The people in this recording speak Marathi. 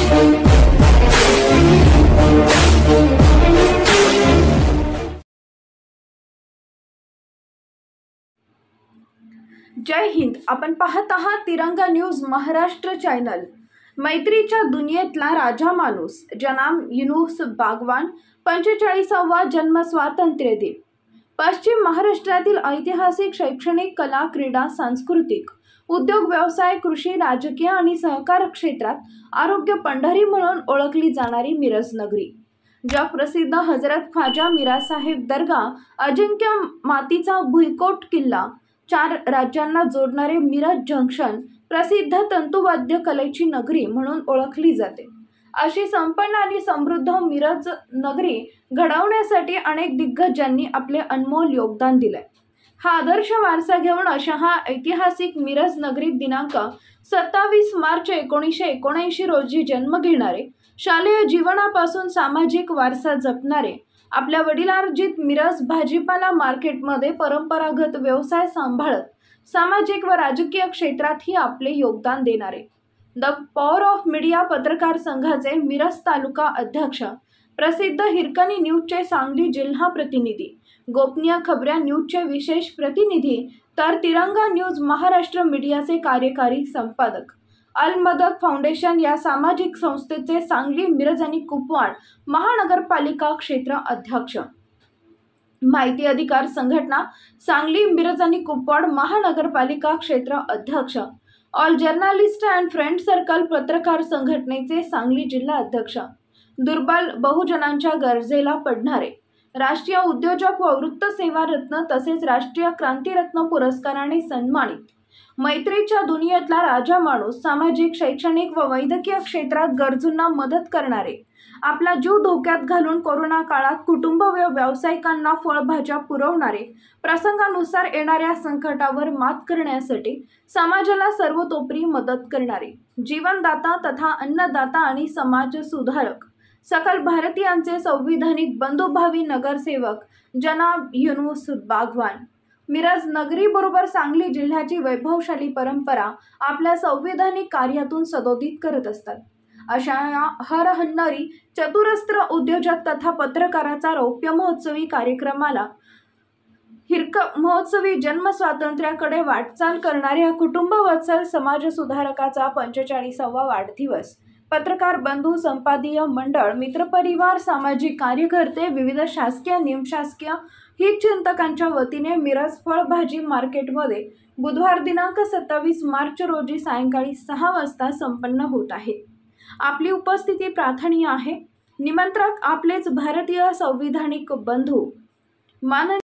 जय हिंद। आपण पाहत आहात तिरंगा न्यूज महाराष्ट्र चॅनल। मैत्रीच्या दुनियेतला राजा माणूस जनाब युनूस बागवान 45वा जन्म स्वातंत्र्य दिन। पश्चिम महाराष्ट्रातील ऐतिहासिक, शैक्षणिक, कला, क्रीडा, सांस्कृतिक, उद्योग, व्यवसाय, कृषी, राजकीय आणि सहकार क्षेत्रात आरोग्य पंढरी म्हणून ओळखली जाणारी मिरज नगरी, जगप्रसिद्ध हजरत ख्वाजा मीरासाहेब दर्गा, अजिंक्य मातीचा भुईकोट किल्ला, 4 राज्यांना जोडणारे मिरज जंक्शन, प्रसिद्ध तंतुवाद्य कलेची नगरी म्हणून ओळखली जाते। अशी संपन्न आणि समृद्ध मिरज नगरी घडवण्यासाठी अनेक दिग्गजांनी आपले अनमोल योगदान दिले। हा आदर्श वारसा घेऊन अशा ऐतिहासिक मिरज नगरीत दिनांक 27 मार्च 1979 रोजी जन्म घेणारे, शालेय जीवनापासून सामाजिक वारसा जपणारे, आपल्या वडिलार्जित मिरज भाजीपाला मार्केटमध्ये परंपरागत व्यवसाय सांभाळत सामाजिक व राजकीय क्षेत्रातही आपले योगदान देणारे, द पॉवर ऑफ मीडिया पत्रकार संघाचे मिरज तालुका अध्यक्ष, प्रसिद्ध हिरकणी न्यूजचे सांगली जिल्हा प्रतिनिधी, गोपनीय खबऱ्या न्यूजचे विशेष प्रतिनिधी, तर तिरंगा न्यूज महाराष्ट्र मीडियाचे कार्यकारी संपादक, अल मदद फाउंडेशन या सामाजिक संस्थेचे सांगली, मिरज आणि कुपवाड महानगरपालिका क्षेत्र अध्यक्ष, माहिती अधिकार संघटना सांगली, मिरज आणि कुपवाड महानगरपालिका क्षेत्र अध्यक्ष, all journalist and friend circle पत्रकार संघटनेचे सांगली जिल्हा अध्यक्ष, दुर्बल बहुजनांच्या गरजेला पडणारे, राष्ट्रीय उद्योजक व वृत्त सेवा रत्न तसेच राष्ट्रीय क्रांतीरत्न पुरस्काराने सन्मानित, मैत्रीच्या दुनियेतला राजा माणूस, सामाजिक, शैक्षणिक व वैद्यकीय क्षेत्रात गरजूंना मदत करणारे, आपला जीव धोक्यात घालून कोरोना काळात कुटुंब व व्यावसायिकांना फळभाज्या पुरवणारे, प्रसंगानुसार येणाऱ्या संकटावर मात करण्यासाठी समाजाला सर्वतोपरी मदत करणारे, जीवनदाता तथा अन्नदाता आणि समाज सुधारक, सकल भारतीयांचे संविधानिक बंधुभावी नगरसेवक जनाब युनूस बागवान, मिरज नगरी बरोबर सांगली जिल्ह्याची वैभवशाली परंपरा आपल्या संविधानिक कार्यातून सदोदित करत असतात। अशा हरहन्नरी चतुरस्त्र उद्योजक तथा पत्रकाराचा रौप्य महोत्सवी कार्यक्रमाला महोत्सवी जन्म स्वातंत्र्याकडे वाटचाल करणाऱ्या कुटुंबवत्सल समाज सुधारकाचा 45वा वाढदिवस, पत्रकार बंधू, संपादकीय मंडळ, मित्रपरिवार, सामाजिक कार्यकर्ते, विविध शासकीय, निमशासकीय हितचिंतकांच्या वतीने मिरज फळभाजी मार्केटमध्ये बुधवार दिनांक 27 मार्च रोजी सायंकाळी 6 वाजता संपन्न होत आहे। आपली उपस्थिती प्रार्थनीय आहे। निमंत्रक आपलेच भारतीय संविधानिक बंधू मान